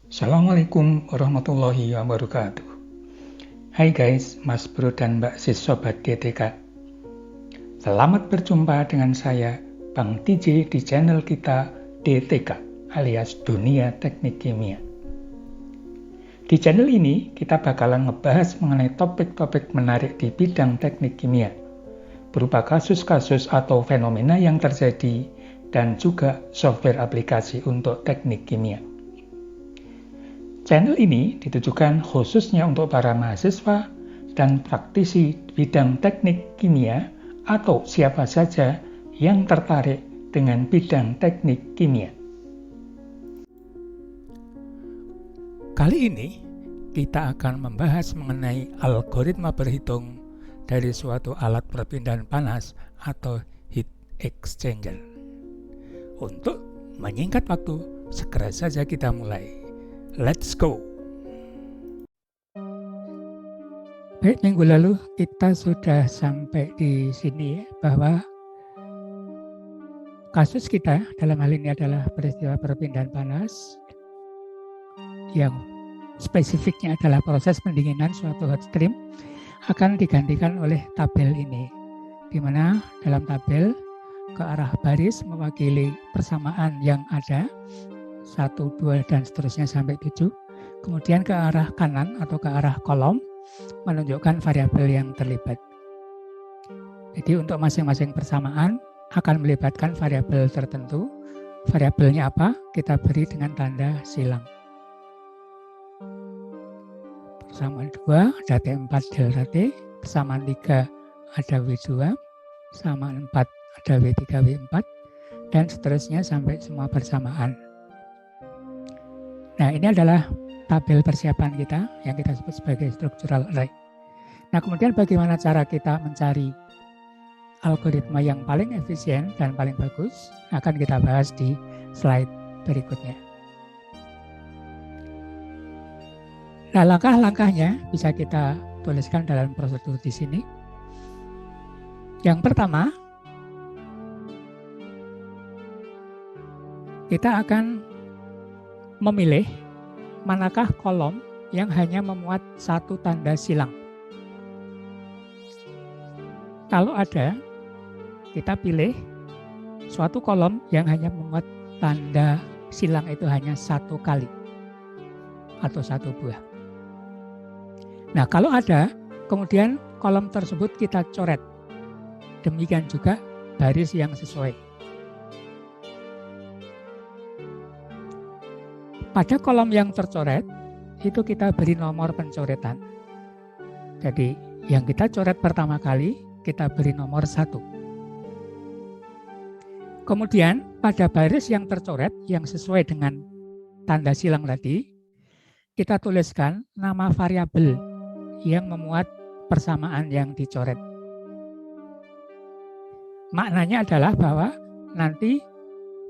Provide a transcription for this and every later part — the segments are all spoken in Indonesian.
Assalamualaikum warahmatullahi wabarakatuh. Hai guys, Mas Bro dan Mbak Sis Sobat DTK. Selamat berjumpa dengan saya, Bang TJ di channel kita DTK alias Dunia Teknik Kimia. Di channel ini kita bakalan ngebahas mengenai topik-topik menarik di bidang teknik kimia, berupa kasus-kasus atau fenomena yang terjadi dan juga software aplikasi untuk teknik kimia. Channel ini ditujukan khususnya untuk para mahasiswa dan praktisi bidang teknik kimia atau siapa saja yang tertarik dengan bidang teknik kimia. Kali ini kita akan membahas mengenai algoritma berhitung dari suatu alat perpindahan panas atau heat exchanger. Untuk menyingkat waktu, segera saja kita mulai. Let's go! Baik, minggu lalu kita sudah sampai di sini ya, bahwa kasus kita dalam hal ini adalah peristiwa perpindahan panas yang spesifiknya adalah proses pendinginan suatu hot stream akan digantikan oleh tabel ini, di mana dalam tabel ke arah baris mewakili persamaan yang ada 1, 2, dan seterusnya sampai 7. Kemudian ke arah kanan atau ke arah kolom menunjukkan variabel yang terlibat. Jadi untuk masing-masing persamaan akan melibatkan variabel tertentu. Variabelnya apa? Kita beri dengan tanda silang. Persamaan 2 ada T4 delta T, persamaan 3 ada W2, persamaan 4 ada W3 W4, dan seterusnya sampai semua persamaan. Nah, ini adalah tabel persiapan kita yang kita sebut sebagai structural array. Nah, kemudian bagaimana cara kita mencari algoritma yang paling efisien dan paling bagus akan kita bahas di slide berikutnya. Nah, langkah-langkahnya bisa kita tuliskan dalam prosedur di sini. Yang pertama, kita akan memilih manakah kolom yang hanya memuat satu tanda silang. Kalau ada, kita pilih suatu kolom yang hanya memuat tanda silang itu hanya satu kali atau satu buah. Nah, kalau ada, kemudian kolom tersebut kita coret. Demikian juga baris yang sesuai. Pada kolom yang tercoret, itu kita beri nomor pencoretan. Jadi, yang kita coret pertama kali, kita beri nomor 1. Kemudian, pada baris yang tercoret, yang sesuai dengan tanda silang tadi, kita tuliskan nama variabel yang memuat persamaan yang dicoret. Maknanya adalah bahwa nanti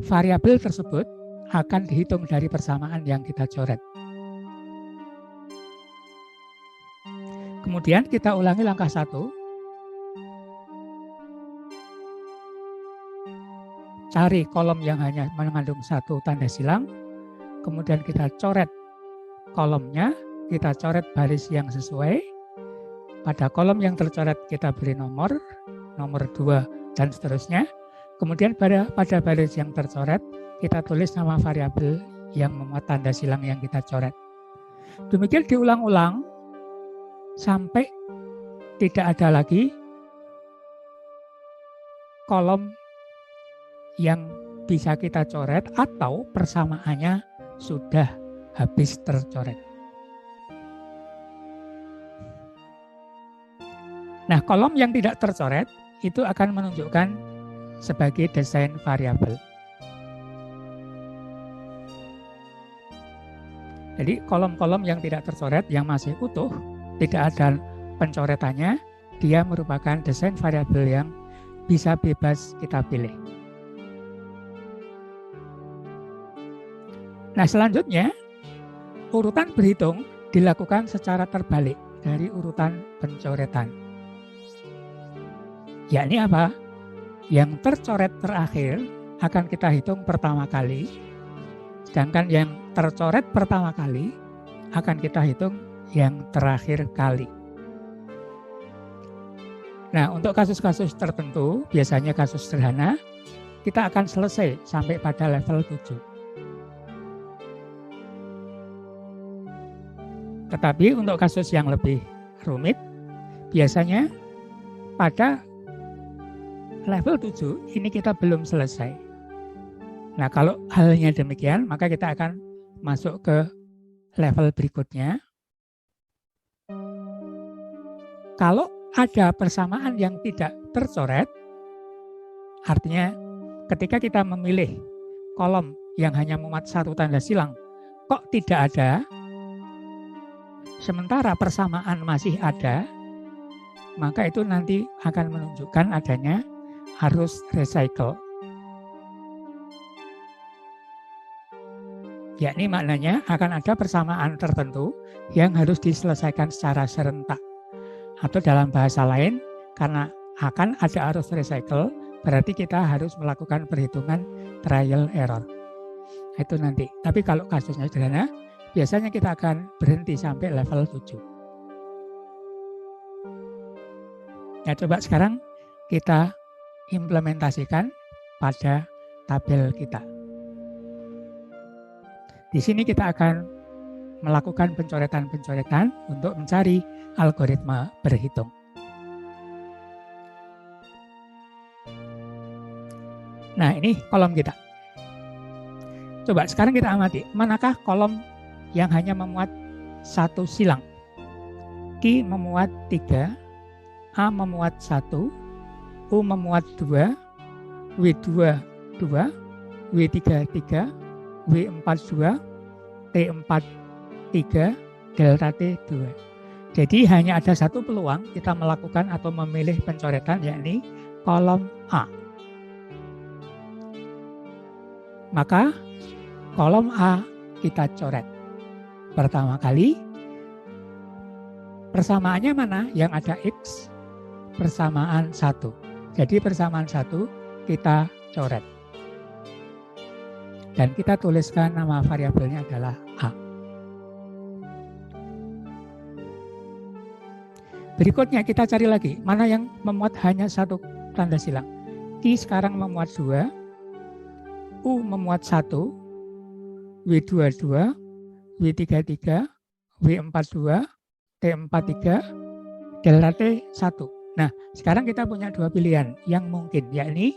variabel tersebut akan dihitung dari persamaan yang kita coret. Kemudian kita ulangi langkah 1. Cari kolom yang hanya mengandung satu tanda silang. Kemudian kita coret kolomnya, kita coret baris yang sesuai. Pada kolom yang tercoret kita beri nomor 2, dan seterusnya. Kemudian pada baris yang tercoret, kita tulis nama variabel yang memuat tanda silang yang kita coret. Demikian diulang-ulang sampai tidak ada lagi kolom yang bisa kita coret atau persamaannya sudah habis tercoret. Nah, kolom yang tidak tercoret itu akan menunjukkan sebagai desain variabel. Jadi kolom-kolom yang tidak tercoret, yang masih utuh, tidak ada pencoretannya, dia merupakan desain variabel yang bisa bebas kita pilih. Nah, selanjutnya, urutan berhitung dilakukan secara terbalik dari urutan pencoretan. Yakni apa? Yang tercoret terakhir akan kita hitung pertama kali, Sedangkan yang tercoret pertama kali akan kita hitung yang terakhir kali. Nah, untuk kasus-kasus tertentu, biasanya kasus sederhana, kita akan selesai sampai pada level 7. Tetapi untuk kasus yang lebih rumit, biasanya pada level 7 ini kita belum selesai. Nah, kalau halnya demikian, maka kita akan masuk ke level berikutnya. Kalau ada persamaan yang tidak tercoret, artinya ketika kita memilih kolom yang hanya memuat satu tanda silang, kok tidak ada, sementara persamaan masih ada, maka itu nanti akan menunjukkan adanya arus recycle. Yakni maknanya akan ada persamaan tertentu yang harus diselesaikan secara serentak. Atau dalam bahasa lain, karena akan ada arus recycle, berarti kita harus melakukan perhitungan trial error. Itu nanti. Tapi kalau kasusnya sederhana, biasanya kita akan berhenti sampai level 7. Ya, coba sekarang kita implementasikan pada tabel kita. Di sini kita akan melakukan pencoretan-pencoretan untuk mencari algoritma berhitung. Nah, ini kolom kita. Coba sekarang kita amati, manakah kolom yang hanya memuat satu silang? Q memuat 3, A memuat 1, U memuat 2, W2 2, W3 3, W4 2, T4 3, delta T 2. Jadi hanya ada satu peluang kita melakukan atau memilih pencoretan, yakni kolom A. Maka kolom A kita coret. Pertama kali, persamaannya mana? Yang ada X, persamaan 1. Jadi persamaan 1 kita coret. Dan kita tuliskan nama variabelnya adalah A. Berikutnya kita cari lagi, mana yang memuat hanya satu tanda silang. Q sekarang memuat 2, U memuat 1, W2 2, W3 3, W4 2, T4 3, delta T 1. Nah, sekarang kita punya dua pilihan yang mungkin, yakni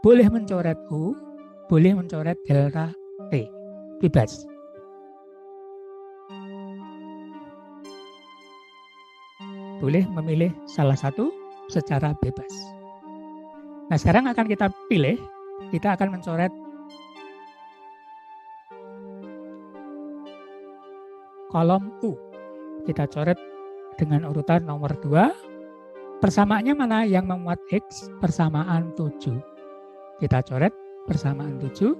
boleh mencoret U, boleh mencoret delta T. Bebas. Boleh memilih salah satu secara bebas. Nah, sekarang akan kita pilih, kita akan mencoret kolom U. Kita coret dengan urutan nomor 2. Persamaannya mana? Yang memuat X, persamaan 7. Kita coret persamaan 7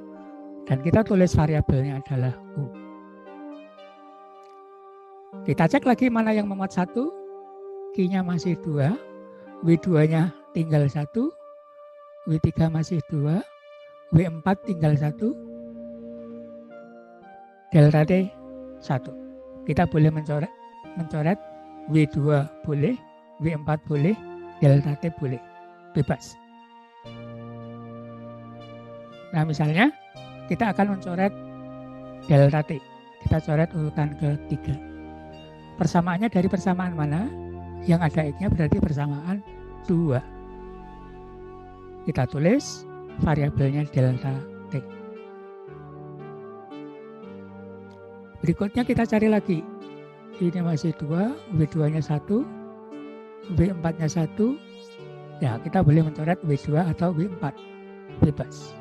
dan kita tulis variabelnya adalah U. Kita cek lagi mana yang memuat 1. Q-nya masih 2, W2-nya tinggal 1, W3 masih 2, W4 tinggal 1, delta T 1. Kita boleh mencoret W2 boleh, W4 boleh, delta T boleh, bebas. Nah, misalnya kita akan mencoret delta T. Kita coret urutan ketiga. Persamaannya dari persamaan mana? Yang ada X-nya berarti persamaan 2. Kita tulis variabelnya delta T. Berikutnya kita cari lagi. Ini masih 2, W2-nya 1, W4-nya 1. Ya, kita boleh mencoret W2 atau W4. Bebas.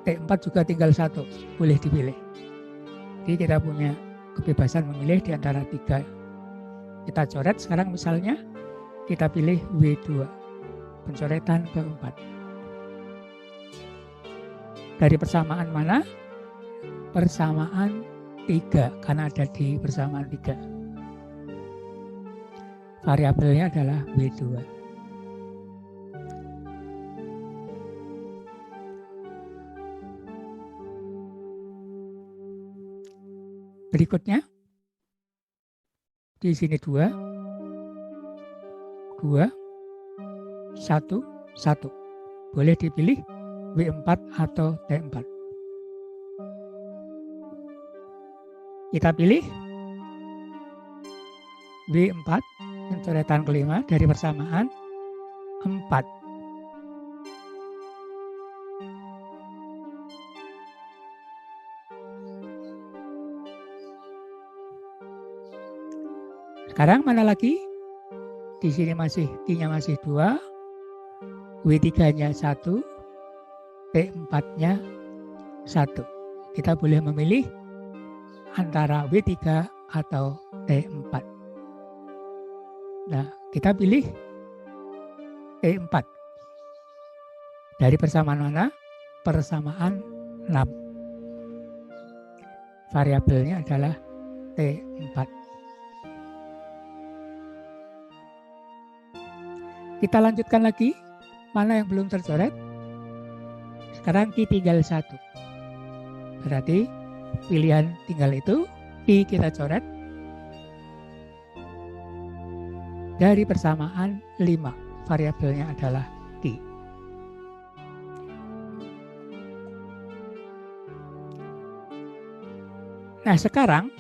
T4 juga tinggal 1, boleh dipilih. Jadi kita punya kebebasan memilih di antara 3. Kita coret sekarang misalnya, kita pilih W2, pencoretan keempat. Dari persamaan mana? Persamaan 3, karena ada di persamaan 3. Variabelnya adalah W2. Berikutnya, di sini 2, 2, 1, 1. Boleh dipilih W4 atau T4. Kita pilih W4, pencoretan kelima dari persamaan 4. Sekarang mana lagi? Di sini T-nya masih 2, W3-nya 1, T4-nya 1. Kita boleh memilih antara W3 atau T4. Nah, kita pilih T4. Dari persamaan mana? Persamaan 6. Variabelnya adalah T4. Kita lanjutkan lagi. Mana yang belum tercoret? Sekarang Q tinggal 1. Berarti pilihan tinggal itu Q kita coret dari persamaan 5. Variabelnya adalah Q. Nah, sekarang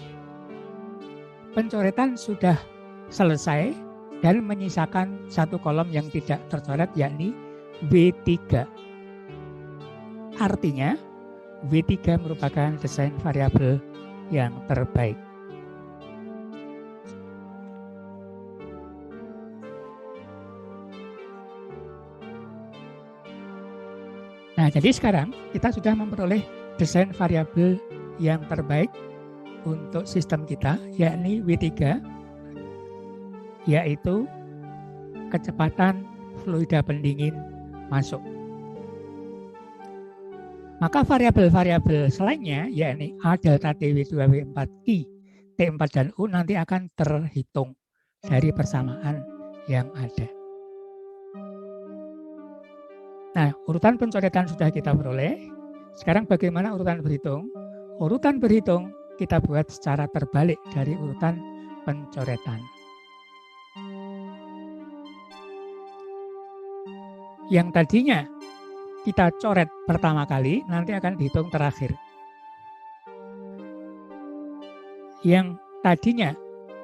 pencoretan sudah selesai dan menyisakan satu kolom yang tidak tercoret, yakni W3. Artinya, W3 merupakan desain variabel yang terbaik. Nah, jadi sekarang kita sudah memperoleh desain variabel yang terbaik untuk sistem kita, yakni W3, yaitu kecepatan fluida pendingin masuk. Maka variabel-variabel selainnya, yakni A, delta T, W2, W4, Q, T4, dan U nanti akan terhitung dari persamaan yang ada. Nah, urutan pencoretan sudah kita peroleh. Sekarang bagaimana urutan berhitung? Urutan berhitung kita buat secara terbalik dari urutan pencoretan. Yang tadinya kita coret pertama kali, nanti akan dihitung terakhir. Yang tadinya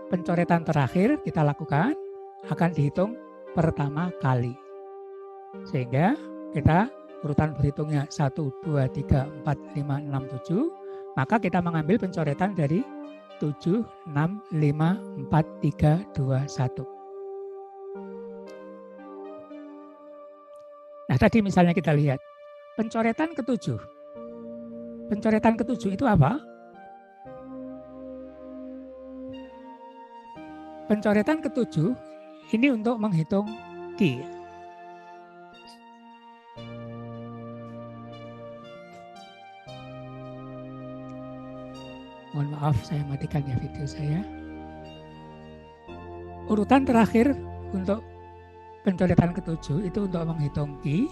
pencoretan terakhir kita lakukan, akan dihitung pertama kali. Sehingga kita urutan berhitungnya 1, 2, 3, 4, 5, 6, 7, maka kita mengambil pencoretan dari 7, 6, 5, 4, 3, 2, 1. Nah, tadi misalnya kita lihat pencoretan ke-7. Pencoretan ke-7 itu apa? Pencoretan ke-7 ini untuk menghitung Q. Mohon maaf, saya matikan ya video saya. Urutan terakhir untuk pencoretan ke-7 itu untuk menghitung Q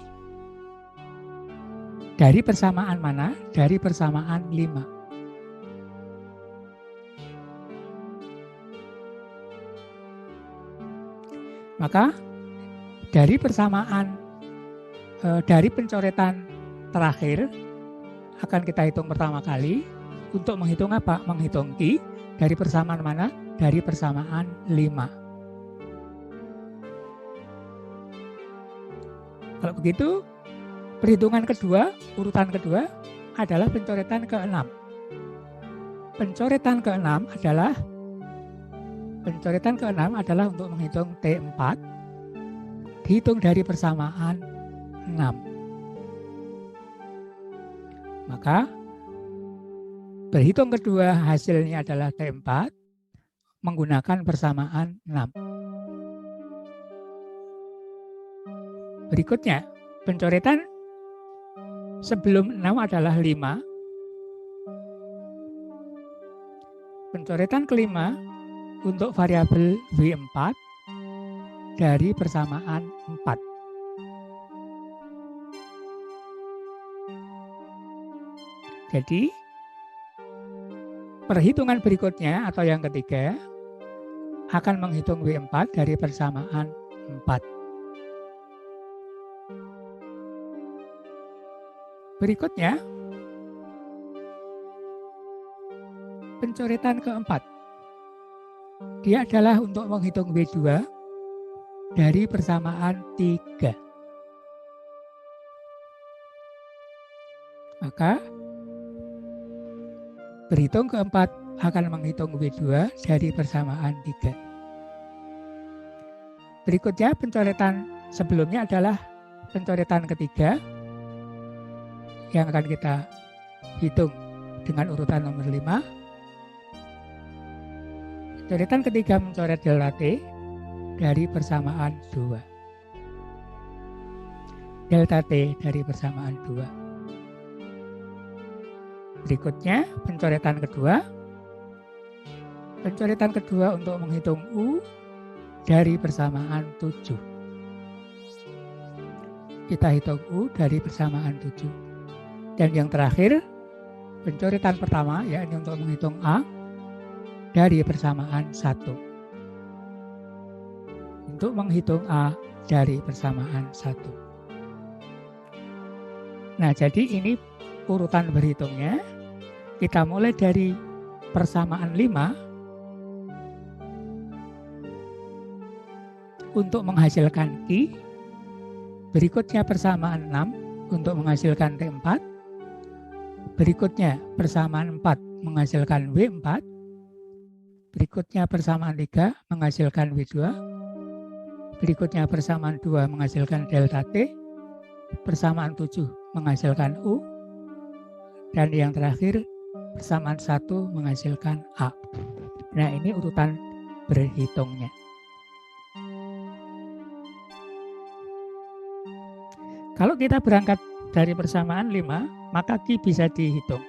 dari persamaan mana? Dari persamaan 5. Maka dari persamaan, dari pencoretan terakhir akan kita hitung pertama kali untuk menghitung apa? Menghitung Q dari persamaan mana? Dari persamaan 5. Kalau begitu, perhitungan kedua, urutan kedua adalah pencoretan ke-6. Pencoretan ke-6 adalah untuk menghitung T4, dihitung dari persamaan 6. Maka berhitung kedua hasilnya adalah T4 menggunakan persamaan 6. Berikutnya, pencoretan sebelum 6 adalah 5. Pencoretan kelima untuk variabel W4 dari persamaan 4. Jadi, perhitungan berikutnya atau yang ketiga akan menghitung W4 dari persamaan 4. Berikutnya, pencoretan keempat. Dia adalah untuk menghitung W2 dari persamaan 3. Maka, berhitung keempat akan menghitung W2 dari persamaan 3. Berikutnya pencoretan sebelumnya adalah pencoretan ketiga yang akan kita hitung dengan urutan nomor 5. Pencoretan ketiga mencoret delta T dari persamaan 2. Delta T dari persamaan 2. Berikutnya pencoretan kedua. Pencoretan kedua untuk menghitung U dari persamaan 7. Kita hitung U dari persamaan 7. Dan yang terakhir, pencoretan pertama yakni untuk menghitung A dari persamaan 1. Untuk menghitung A dari persamaan 1. Nah, jadi ini urutan berhitungnya. Kita mulai dari persamaan 5 untuk menghasilkan Q. Berikutnya persamaan 6 untuk menghasilkan T4. Berikutnya persamaan 4 menghasilkan W4. Berikutnya persamaan 3 menghasilkan W2. Berikutnya persamaan 2 menghasilkan delta T. Persamaan 7 menghasilkan U. Dan yang terakhir persamaan 1 menghasilkan A. Nah, ini urutan berhitungnya. Kalau kita berangkat dari persamaan 5, maka Q bisa dihitung.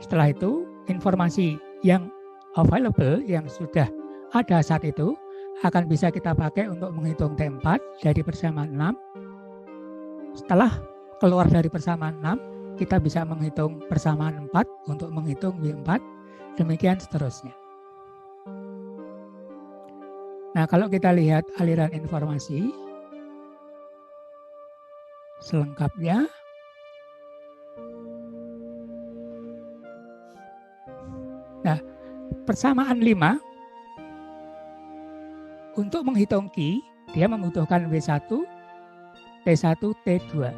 Setelah itu, informasi yang available, yang sudah ada saat itu, akan bisa kita pakai untuk menghitung T4 dari persamaan 6. Setelah keluar dari persamaan 6, kita bisa menghitung persamaan 4 untuk menghitung W4, demikian seterusnya. Nah, kalau kita lihat aliran informasi selengkapnya, nah, persamaan 5 untuk menghitung Q, dia membutuhkan W1, T1, T2.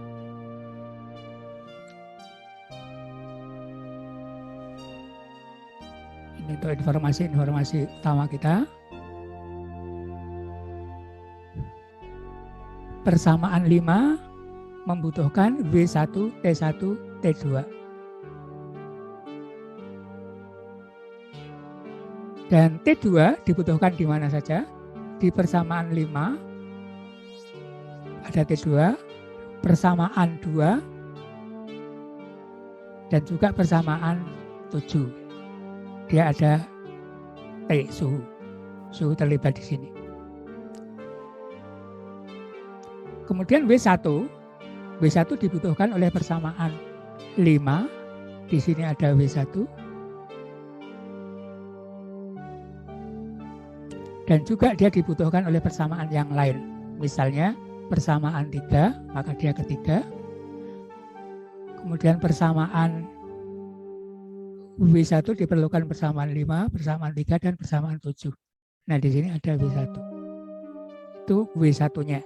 Ini untuk informasi utama kita. Persamaan 5 membutuhkan W1, T1, T2. Dan T2 dibutuhkan di mana saja? Di persamaan 5 ada T2, persamaan 2, dan juga persamaan 7. Dia ada T, suhu terlibat di sini. Kemudian W1 dibutuhkan oleh persamaan 5, di sini ada W1. Dan juga dia dibutuhkan oleh persamaan yang lain. Misalnya persamaan 3, maka dia ketiga. Kemudian persamaan W1 diperlukan persamaan 5, persamaan 3, dan persamaan 7. Nah, di sini ada W1. Itu W1-nya.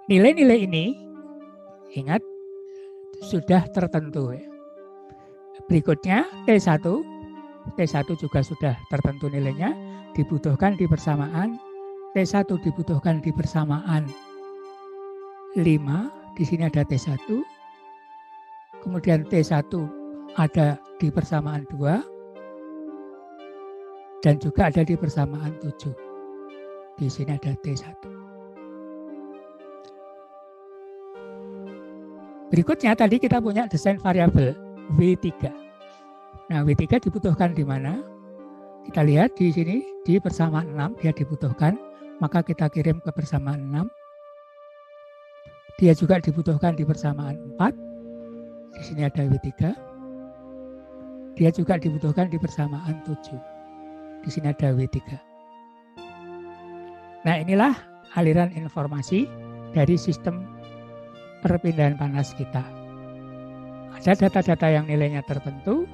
Nilai-nilai ini, ingat, sudah tertentu. Berikutnya, T1 juga sudah tertentu nilainya, dibutuhkan di persamaan, T1 dibutuhkan di persamaan 5, di sini ada T1, kemudian T1 ada di persamaan 2, dan juga ada di persamaan 7. Di sini ada T1. Berikutnya tadi kita punya desain variabel W3. Nah, W3 dibutuhkan di mana? Kita lihat di sini di persamaan 6 dia dibutuhkan, maka kita kirim ke persamaan 6. Dia juga dibutuhkan di persamaan 4. Di sini ada W3. Dia juga dibutuhkan di persamaan 7. Di sini ada W3. Nah, inilah aliran informasi dari sistem perpindahan panas kita. Ada data-data yang nilainya tertentu,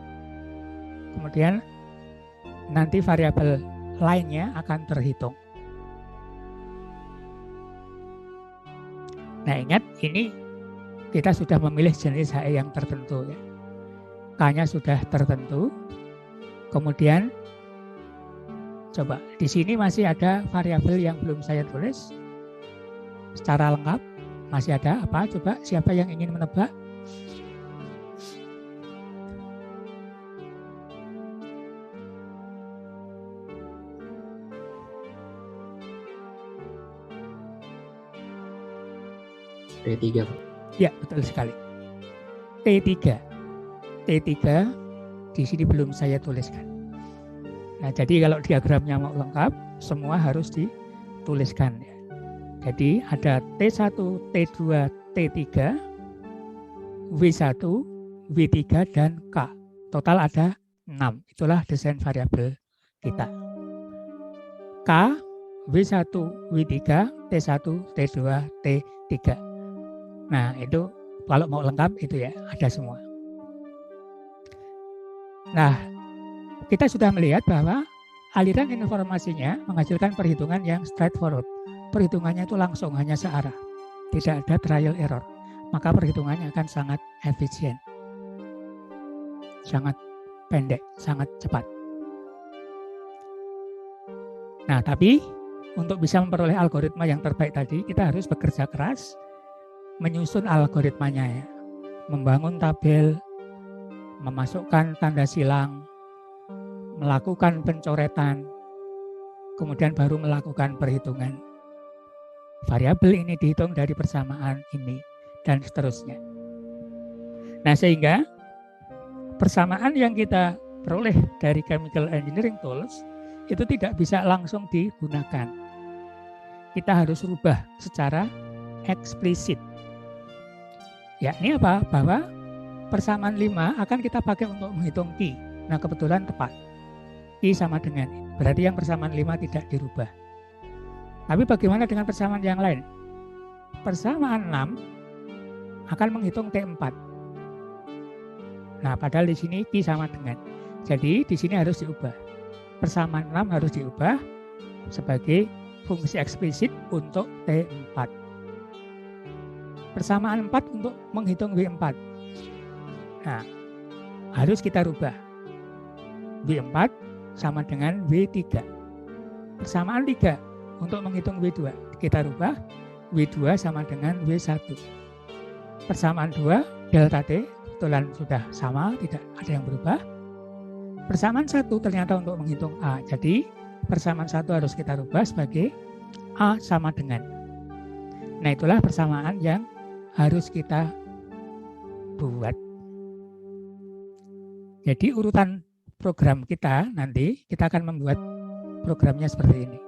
kemudian nanti variabel lainnya akan terhitung. Nah, ingat ini kita sudah memilih jenis HE yang tertentu ya. K-nya sudah tertentu. Kemudian coba di sini masih ada variabel yang belum saya tulis secara lengkap. Masih ada apa? Coba siapa yang ingin menebak? T3. Ya, betul sekali. T3. T3 di sini belum saya tuliskan. Nah, jadi kalau diagramnya mau lengkap, semua harus dituliskan. Jadi ada T1, T2, T3, W1, W3, dan K. Total ada 6. Itulah desain variabel kita. K, W1, W3, T1, T2, T3. Nah, itu kalau mau lengkap itu ya, ada semua. Nah, kita sudah melihat bahwa aliran informasinya menghasilkan perhitungan yang straightforward. Perhitungannya itu langsung, hanya searah. Tidak ada trial error. Maka perhitungannya akan sangat efisien. Sangat pendek, sangat cepat. Nah, tapi untuk bisa memperoleh algoritma yang terbaik tadi, kita harus bekerja keras menyusun algoritmanya ya. Membangun tabel, memasukkan tanda silang, melakukan pencoretan, kemudian baru melakukan perhitungan. Variabel ini dihitung dari persamaan ini, dan seterusnya. Nah, sehingga persamaan yang kita peroleh dari chemical engineering tools itu tidak bisa langsung digunakan. Kita harus rubah secara eksplisit. Yakni apa? Bahwa persamaan 5 akan kita pakai untuk menghitung Q. Nah, kebetulan tepat. Q sama dengan. Berarti yang persamaan 5 tidak dirubah. Tapi bagaimana dengan persamaan yang lain? Persamaan 6 akan menghitung T4. Nah, padahal di sini Q sama dengan. Jadi, di sini harus diubah. Persamaan 6 harus diubah sebagai fungsi eksplisit untuk T4. Persamaan 4 untuk menghitung W4. Nah, harus kita rubah. W4 sama dengan W3. Persamaan 3 untuk menghitung W2. Kita rubah. W2 sama dengan W1. Persamaan 2, delta T, kebetulan sudah sama, tidak ada yang berubah. Persamaan 1 ternyata untuk menghitung A. Jadi, persamaan 1 harus kita rubah sebagai A sama dengan. Nah, itulah persamaan yang harus kita buat. Jadi urutan program kita nanti, kita akan membuat programnya seperti ini.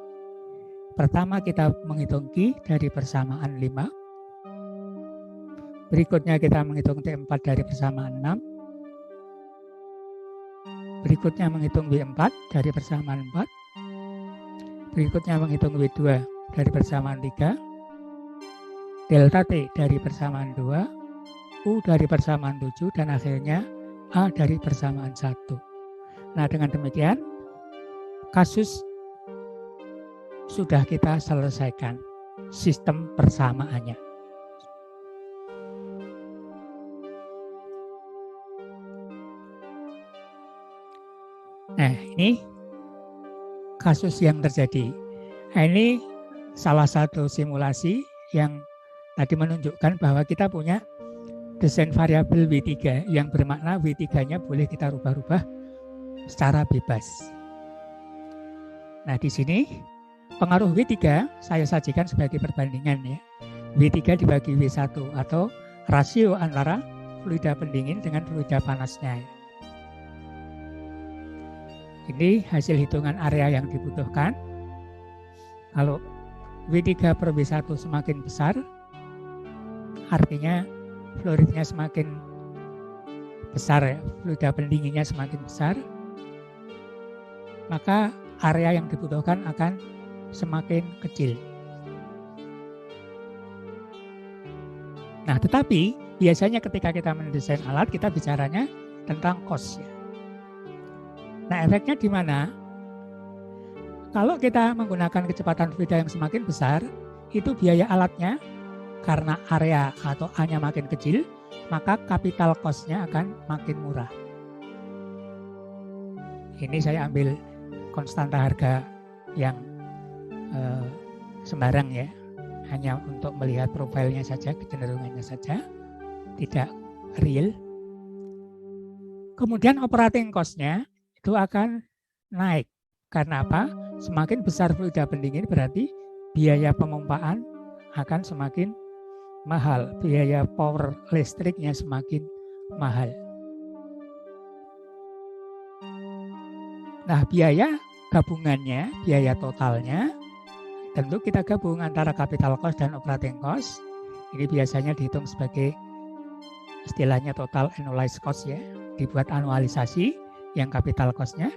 Pertama kita menghitung Q dari persamaan 5. Berikutnya kita menghitung T4 dari persamaan 6. Berikutnya menghitung W4 dari persamaan 4. Berikutnya menghitung W2 dari persamaan 3. Delta T dari persamaan 2, U dari persamaan 7, dan akhirnya A dari persamaan 1. Nah, dengan demikian, kasus sudah kita selesaikan sistem persamaannya. Nah, ini kasus yang terjadi. Nah, ini salah satu simulasi yang tadi menunjukkan bahwa kita punya desain variabel W3 yang bermakna W3-nya boleh kita rubah-rubah secara bebas. Nah, di sini pengaruh W3 saya sajikan sebagai perbandingan ya. W3 dibagi W1 atau rasio antara fluida pendingin dengan fluida panasnya. Ini hasil hitungan area yang dibutuhkan. Kalau W3 per W1 semakin besar, artinya fluidnya semakin besar ya, fluida pendinginnya semakin besar, maka area yang dibutuhkan akan semakin kecil. Nah, tetapi biasanya ketika kita mendesain alat, kita bicaranya tentang cost. Nah, efeknya di mana? Kalau kita menggunakan kecepatan fluida yang semakin besar, itu biaya alatnya karena area atau A-nya makin kecil, maka capital cost-nya akan makin murah. Ini saya ambil konstanta harga yang sembarang ya, hanya untuk melihat profilnya saja, kecenderungannya saja, tidak real. Kemudian operating cost-nya itu akan naik. Karena apa? Semakin besar fluida pendingin berarti biaya pemompaan akan semakin mahal. Biaya power listriknya semakin mahal. Nah, biaya gabungannya, biaya totalnya, tentu kita gabung antara capital cost dan operating cost. Ini biasanya dihitung sebagai istilahnya total annualized cost ya. Dibuat anualisasi yang capital cost-nya.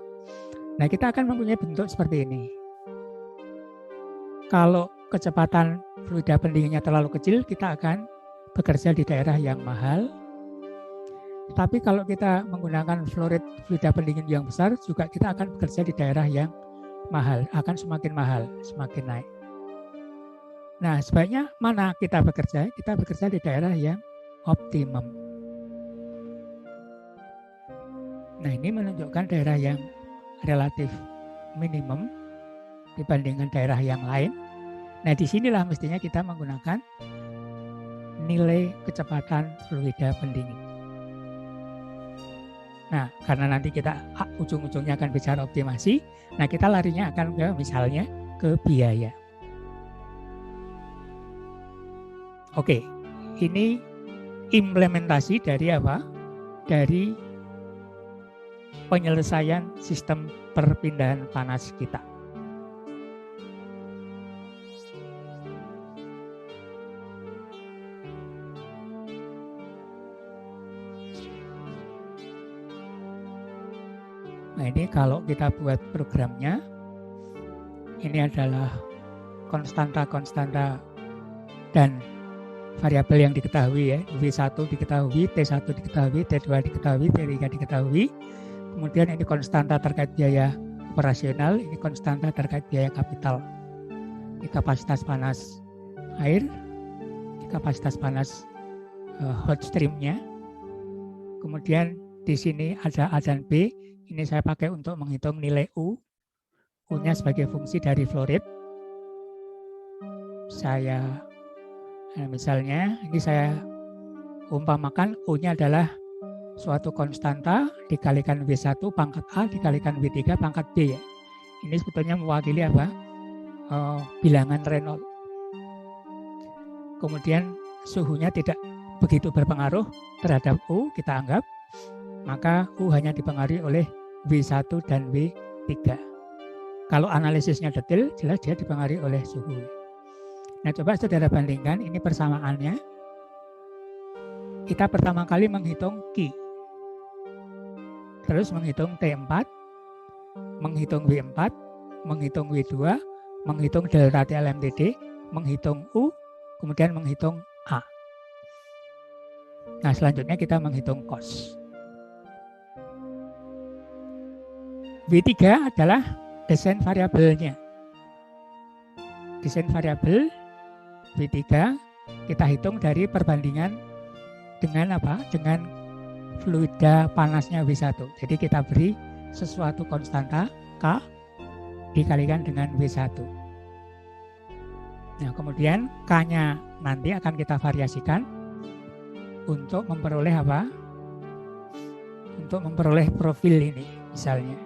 Nah, kita akan mempunyai bentuk seperti ini. Kalau kecepatan fluida pendinginnya terlalu kecil, kita akan bekerja di daerah yang mahal. Tapi kalau kita menggunakan fluida pendingin yang besar, juga kita akan bekerja di daerah yang mahal, akan semakin mahal, semakin naik. Nah, sebaiknya mana kita bekerja? Kita bekerja di daerah yang optimum. Nah, ini menunjukkan daerah yang relatif minimum dibandingkan daerah yang lain. Nah, disinilah mestinya kita menggunakan nilai kecepatan fluida pendingin. Nah, karena nanti kita ujung-ujungnya akan bicara optimasi, nah kita larinya akan ke misalnya ke biaya. Oke, ini implementasi dari apa? Dari penyelesaian sistem perpindahan panas kita. Nah, ini kalau kita buat programnya, ini adalah konstanta-konstanta dan variabel yang diketahui ya. V1 diketahui, T1 diketahui, T2 diketahui, T3 diketahui. Kemudian ini konstanta terkait biaya operasional, ini konstanta terkait biaya kapital. Ini kapasitas panas air, ini kapasitas panas hot stream-nya. Kemudian di sini ada A dan B, ini saya pakai untuk menghitung nilai U. U-nya sebagai fungsi dari flow rate. Misalnya ini saya umpamakan U-nya adalah suatu konstanta dikalikan W1 pangkat A dikalikan W3 pangkat B ya. Ini sebetulnya mewakili apa? Bilangan Reynolds. Kemudian suhunya tidak begitu berpengaruh terhadap U, kita anggap. Maka U hanya dipengaruhi oleh W1 dan W3. Kalau analisisnya detail, jelas dia dipengaruhi oleh suhu. Nah, coba saudara bandingkan ini persamaannya. Kita pertama kali menghitung Q. Terus menghitung T4, menghitung W4, menghitung W2, menghitung delta TLMTD, menghitung U, kemudian menghitung A. Nah, selanjutnya kita menghitung cost. W3 adalah desain variabelnya. Desain variabel W3 kita hitung dari perbandingan dengan apa? Dengan fluida panasnya W1. Jadi kita beri sesuatu konstanta K dikalikan dengan W1. Nah, kemudian K-nya nanti akan kita variasikan untuk memperoleh apa? Untuk memperoleh profil ini misalnya.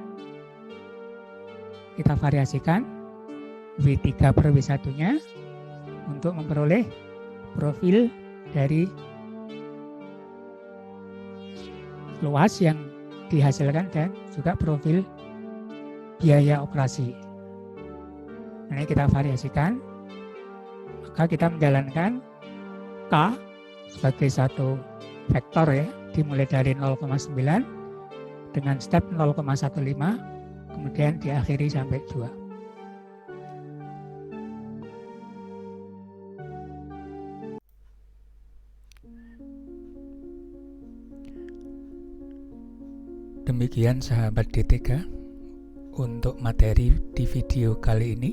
Kita variasikan W3 per W1-nya untuk memperoleh profil dari luas yang dihasilkan dan juga profil biaya operasi. Nah, ini kita variasikan, maka kita menjalankan K sebagai satu vektor ya, dimulai dari 0,9 dengan step 0,15, kemudian diakhiri sampai 2. Demikian sahabat DTK untuk materi di video kali ini.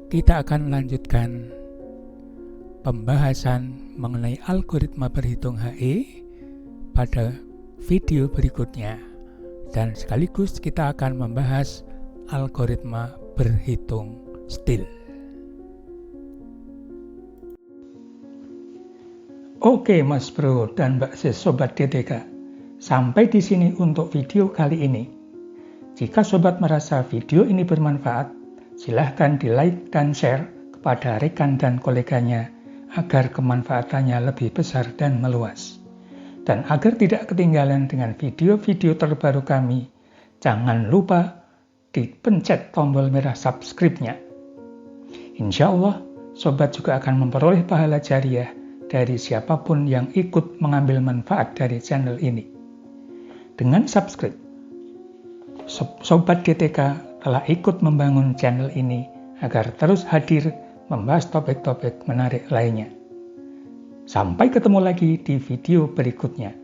Kita akan melanjutkan pembahasan mengenai algoritma berhitung HE pada video berikutnya, dan sekaligus kita akan membahas algoritma berhitung STIL. Oke Mas Bro dan Mbak Sis Sobat DTK, sampai di sini untuk video kali ini. Jika Sobat merasa video ini bermanfaat, silahkan di-like dan share kepada rekan dan koleganya agar kemanfaatannya lebih besar dan meluas. Dan agar tidak ketinggalan dengan video-video terbaru kami, jangan lupa dipencet tombol merah subscribe-nya. Insya Allah, Sobat juga akan memperoleh pahala jariah dari siapapun yang ikut mengambil manfaat dari channel ini. Dengan subscribe, Sobat DTK telah ikut membangun channel ini agar terus hadir membahas topik-topik menarik lainnya. Sampai ketemu lagi di video berikutnya.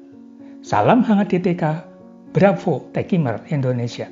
Salam hangat DTK, Bravo Techimer Indonesia.